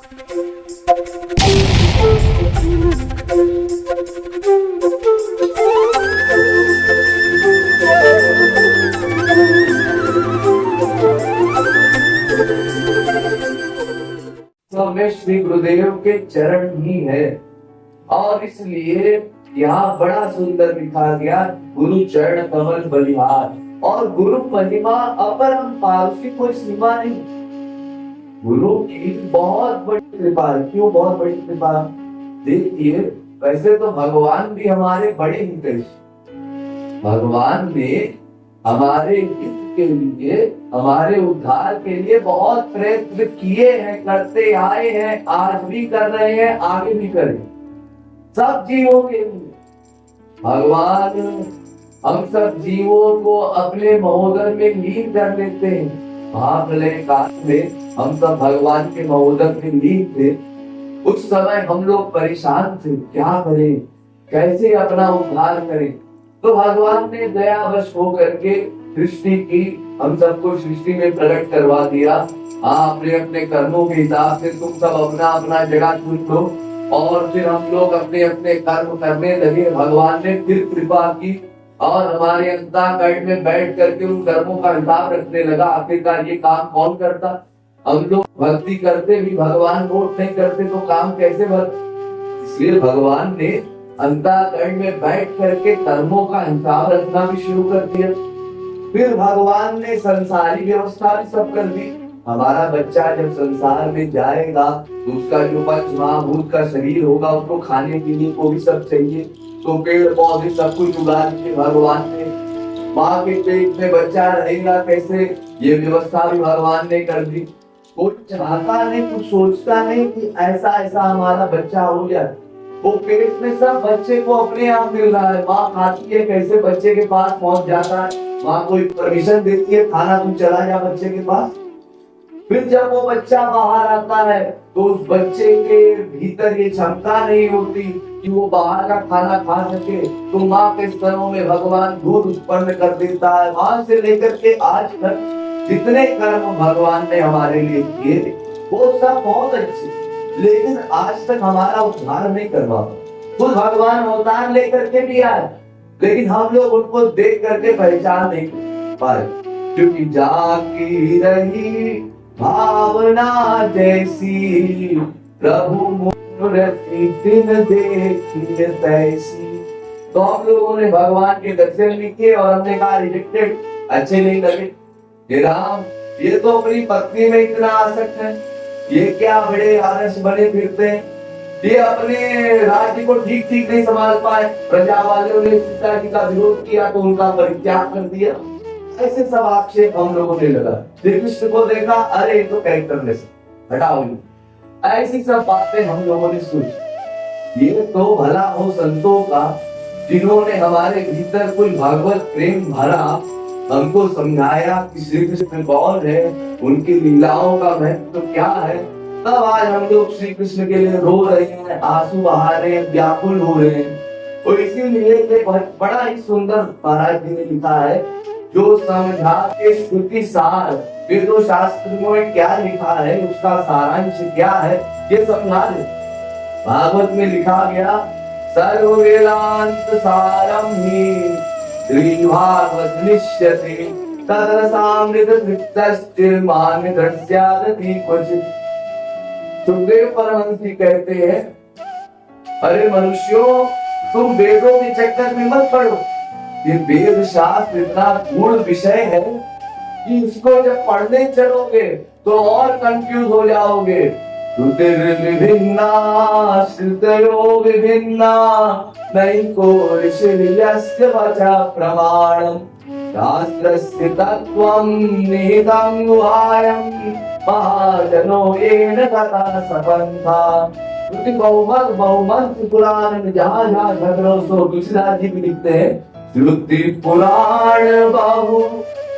में श्री गुरुदेव के चरण ही है और इसलिए यहाँ बड़ा सुंदर लिखा गया, गुरु चरण कमल बलिहार। और गुरु महिमा अपरंपार, उसकी कोई सीमा नहीं। गुरु की बहुत बड़ी कृपा है। क्यों बहुत बड़ी कृपा? देखिए, वैसे तो भगवान भी हमारे बड़े हितैषी, भगवान ने हमारे हित के लिए, हमारे उद्धार के लिए बहुत प्रयत्न किए हैं, करते आए हैं, आज भी कर रहे हैं, आगे भी करें, सब जीवों के लिए। भगवान हम सब जीवों को अपने महोदर में लीन कर लेते हैं। महाप्रलय काल में हम सब भगवान के महोदर में लीन थे। उस समय हम लोग परेशान थे, क्या करें, कैसे अपना उद्धार करें। तो भगवान ने दयावश होकर के सृष्टि की, हम सबको सृष्टि में प्रकट करवा दिया। अपने अपने कर्मों के हिसाब से तुम सब अपना अपना जगह चुन लो और फिर हम लोग अपने अपने कर्म करने लगे। भगवान ने फिर कृपा की और हमारे अंतःकरण में बैठ करके उन कर्मों का हिसाब रखने लगा। आखिरकार ये काम कौन करता? हम लोग भक्ति करते भी भगवान नोट नहीं करते तो काम कैसे भक्त। इसलिए भगवान ने अंतःकरण में बैठ करके कर्मों का हिसाब रखना भी शुरू कर दिया। फिर भगवान ने संसारी व्यवस्था भी सब कर दी। हमारा बच्चा जब संसार में जाएगा तो उसका जो पंच महाभूत का शरीर होगा, उसको खाने के लिए वो भी सब चाहिए। तो पेड़ पौधे सब कुछ उगा दिए भगवान ने। माँ के पेट में बच्चा रहेगा कैसे, ये व्यवस्था भी भगवान ने कर दी। कोई चाहता नहीं, कुछ सोचता नहीं कि ऐसा ऐसा हमारा बच्चा हो जाए। वो पेट में सब बच्चे को अपने आप मिल रहा है। माँ खाती है कैसे, बच्चे के पास पहुंच जाता है। माँ कोई परमिशन देती है, खाना तू चला जा बच्चे के पास। फिर जब वो बच्चा बाहर आता है तो उस बच्चे के भीतर ये क्षमता नहीं होती कि वो बाहर का खाना खा सके। तो माँ के स्तनों में भगवान दूध उत्पन्न कर देता है। वहां से लेकर के आज तक जितने कर्म भगवान ने हमारे लिए किए वो सब बहुत अच्छे, लेकिन आज तक हमारा उद्धार नहीं करवा पाए। खुद भगवान अवतार लेकर के भी आए, लेकिन हम लोग उनको देख करके पहचान नहीं पाए, क्योंकि जाकी रही भावना जैसी, प्रभु मूर्ति दिन देखी तैसी। तो हम लोगों ने भगवान के दर्शन भी किए और हमने कहा रिजेक्टेड, अच्छे नहीं लगे। ये राम, ये तो अपनी पत्नी में इतना आसक्त है, ये क्या बड़े आदर्श बने फिरते हैं, ये अपने राज्य को ठीक ठीक नहीं संभाल पाए। प्रजा वालों ने सीता जी का विरोध किया तो उनका परित्याग कर दिया। ऐसे सब आक्षेप हम लोगों ने लगा। श्री कृष्ण को देखा, अरे तो कैरेक्टरलेस, हटाओ। ऐसी सब बातें हम लोगों ने सोची। ये तो भला हो संतों का जिन्होंने हमारे भीतर कोई भगवत प्रेम भरा, हमको समझाया कि श्री कृष्ण कौन है, उनकी लीलाओं का महत्व क्या है। तब आज हम लोग श्री कृष्ण के लिए रो रहे हैं, आंसू बहा रहे हैं, व्याकुल हो रहे हैं। और इसीलिए बड़ा ही सुंदर महाराज जी ने लिखा है, जो समझा के श्रुति सार, वेदों शास्त्रों में क्या लिखा है, उसका सारांश क्या है, ये समझा दे। भागवत में लिखा गया, सर्व वेदांत सारम ही श्री भागवत निश्यते तदरसामृत तृप्तश्च मान्य दृश्यादति क्वचित्। सुखदेव परमहंस जी कहते हैं, अरे मनुष्यों, तुम वेदों के चक्कर में मत पड़ो। ये वेद शास्त्र इतना गूढ़ विषय है कि इसको जब पढ़ने चलोगे तो और कंफ्यूज हो जाओगे। श्रुतिर्विभिन्ना श्रुतयो विभिन्ना नैको ऋषिर्यस्य वचः प्रमाणम् शास्त्रस्य तत्त्वं निहितं गुहायं महाजनो येन ततः सपन्था। श्रुति बहुमत पुराण में जहाँ जहाँ झगड़ों सो तुलसीदास जी भी लिखते हैं, श्रुति पुराण बहु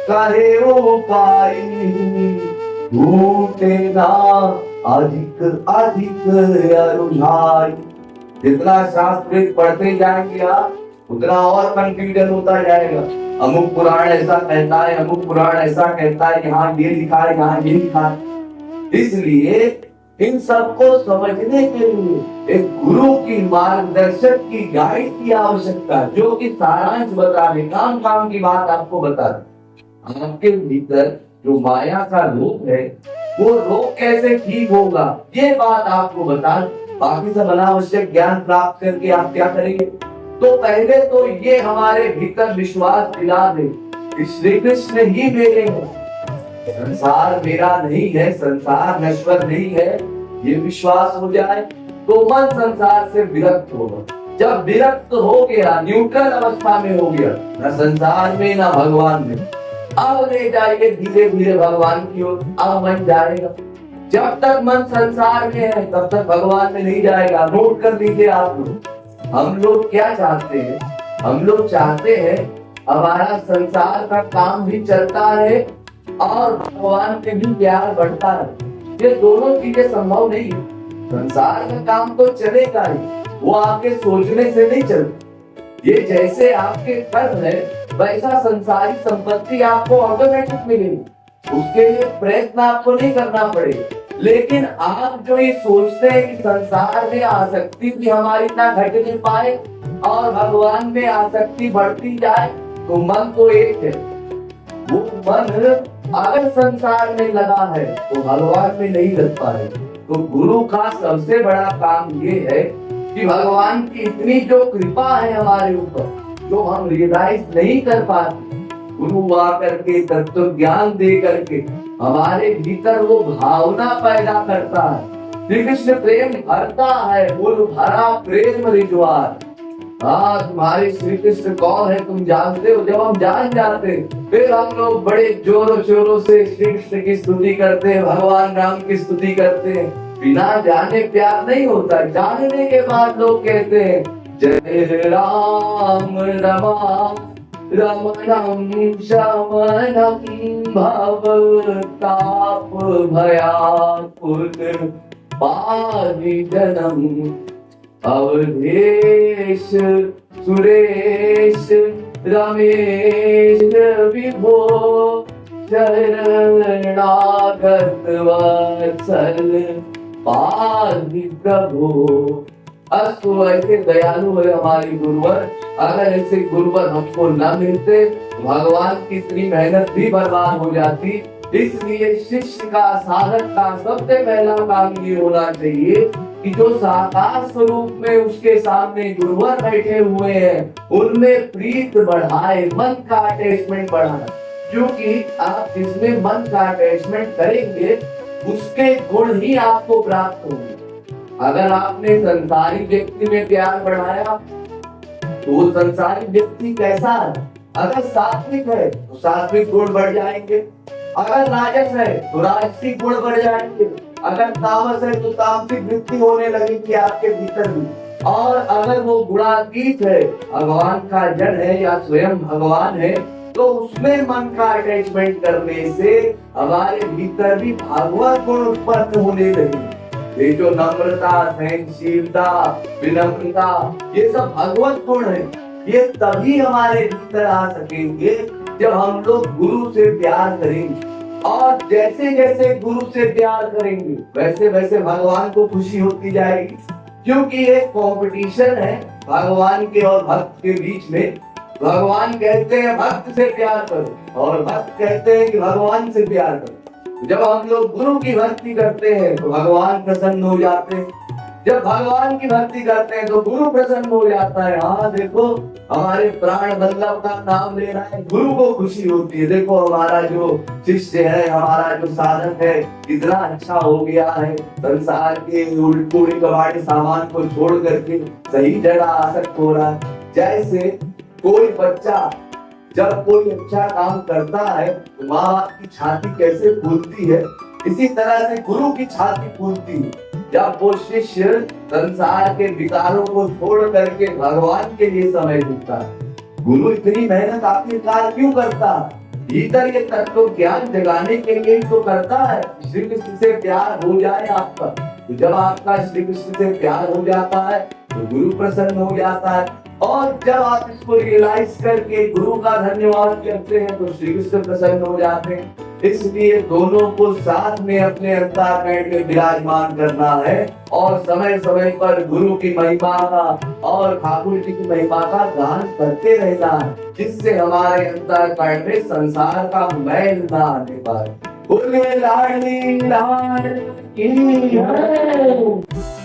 कहे उपाय झूठे ना अधिक अधिक अरुझाई। जितना शास्त्र पढ़ते जाएंगे आप, उतना और कंफ्यूजन होता जाएगा। अमुक पुराण ऐसा कहता है, अमुक पुराण ऐसा कहता है, यहाँ ये लिखा है, यहाँ ये लिखा है। इसलिए इन सबको समझने के लिए एक गुरु की मार्गदर्शक की गाइड की आवश्यकता है, जो कि सारांश बता दे, काम काम की बात आपको बता दे। आपके भीतर जो माया का रोग है, वो रोग कैसे ठीक होगा, ये बात आपको बता। बाकी सब अनावश्यक ज्ञान प्राप्त करके आप क्या करेंगे? तो पहले तो ये हमारे भीतर विश्वास दिला दे कि श्री कृष्ण ही मेरे हैं, संसार मेरा नहीं है, संसार नश्वर नहीं है, ये विश्वास हो जाए तो मन संसार से विरक्त होगा। जब विरक्त हो गया, न्यूट्रल अवस्था में हो गया, न संसार में न भगवान में, अब ले जाइए धीरे धीरे भगवान की ओर, अब मन जाएगा। जब तक मन संसार में है तब तक भगवान में नहीं जाएगा। नोट कर लीजिए आप लोग, हम लोग क्या चाहते हैं? हम लोग चाहते हैं हमारा संसार का काम भी चलता है और भगवान के भी प्यार बढ़ता है। ये दोनों चीजें संभव नहीं है। संसार का काम तो चलेगा ही, वो आपके सोचने से नहीं चलता। ये जैसे आपके कर्म है, वैसा संसारी संपत्ति आपको ऑटोमेटिक मिलेगी, उसके लिए प्रयत्न आपको नहीं करना पड़ेगा। लेकिन आप जो ये सोचते हैं कि संसार में आसक्ति भी हमारी ना घट नहीं पाए और भगवान में आसक्ति बढ़ती जाए, तो मन तो एक है। वो मन अगर संसार में लगा है तो भगवान में नहीं लग पाए। तो गुरु का सबसे बड़ा काम ये है कि भगवान की इतनी जो कृपा है हमारे ऊपर, जो हम रियलाइज नहीं कर पाते, गुरु आकर के तत्व ज्ञान दे करके हमारे भीतर वो भावना पैदा करता है। श्री कृष्ण प्रेम भरता है, बोल भरा प्रेम रिजवार। हाँ, तुम्हारे श्री कृष्ण कौन है तुम जानते हो। जब हम जान जाते फिर हम लोग बड़े जोरों शोरों से श्री कृष्ण की स्तुति करते हैं, भगवान राम की स्तुति करते हैं। बिना जाने प्यार नहीं होता, जानने के बाद लोग कहते हैं जय राम रमा रमणम शमनम भवताप भयाकुल पारिजनम अवधेश सुरेश रमेश विभो शरणागत वत्सल पाहि प्रभो। अस्तु, ऐसे दयालु है हमारी गुरुवर। अगर ऐसे गुरुवर हमको न मिलते तो भगवान की इतनी मेहनत भी बर्बाद हो जाती। इसलिए शिष्य का, साधक का सबसे पहला काम ये होना चाहिए कि जो साकार स्वरूप में उसके सामने गुरुवर बैठे हुए हैं, उनमें प्रीत बढ़ाए, मन का अटैचमेंट बढ़ाए। क्योंकि आप जिसमें मन का अटैचमेंट करेंगे उसके गुण ही आपको प्राप्त होंगे। अगर आपने संसारी व्यक्ति में प्यार बढ़ाया तो वो संसारी व्यक्ति कैसा है? अगर सात्विक है तो सात्विक गुण बढ़ जाएंगे, अगर राजस है तो राजसिक गुण बढ़ जाएंगे, अगर तामस है तो तामसिक वृत्ति होने लगेगी आपके भीतर भी। और अगर वो गुणातीत है, भगवान का जड़ है या स्वयं भगवान है, तो उसमें मन का अटैचमेंट करने से हमारे भीतर भी भगवत गुण उत्पन्न होने लगे। ये जो नम्रता, सहनशीलता, विनम्रता, ये सब भगवत गुण है। ये तभी हमारे भीतर आ सकेंगे जब हम लोग गुरु से प्यार करेंगे। और जैसे जैसे गुरु से प्यार करेंगे वैसे वैसे भगवान को खुशी होती जाएगी। क्योंकि एक कंपटीशन है भगवान के और भक्त के बीच में। भगवान कहते हैं भक्त से प्यार करो और भक्त कहते हैं कि भगवान से प्यार करो। जब हम लोग गुरु की भक्ति करते हैं तो भगवान प्रसन्न हो जाते हैं, जब भगवान की भक्ति करते हैं तो गुरु प्रसन्न हो जाता है। हाँ देखो, हमारे प्राण वल्लभ का नाम ले रहा है, गुरु को खुशी होती है। देखो हमारा जो शिष्य है, हमारा जो साधक है, कितना अच्छा हो गया है, संसार के उड़ी कबाड़ी सामान को छोड़ करके सही जगह आसक्त हो रहा है। जैसे कोई बच्चा जब कोई अच्छा काम करता है तो माँ बाप की छाती कैसे फूलती है, इसी तरह से गुरु की छाती फूलती है जब वो शिष्य संसार के विकारों को छोड़ करके भगवान के लिए समय देता है। गुरु इतनी मेहनत आखिरकार क्यों करता है? भीतर ये तत्व ज्ञान जगाने के लिए तो करता है। श्री कृष्ण से प्यार हो जाए आपका, तो जब आपका श्री कृष्ण से प्यार हो जाता है तो गुरु प्रसन्न हो जाता है, और जब आप इसको रियलाइज करके गुरु का धन्यवाद करते हैं तो श्री कृष्ण प्रसन्न हो जाते हैं। इसलिए दोनों को साथ में अपने अंतःकरण में विराजमान करना है और समय समय पर गुरु की महिमा का और ठाकुर जी की महिमा का गान करते रहना है, जिससे हमारे अंतःकरण में संसार का मैल ना आने पाए। बोले लाडली लाड की जय।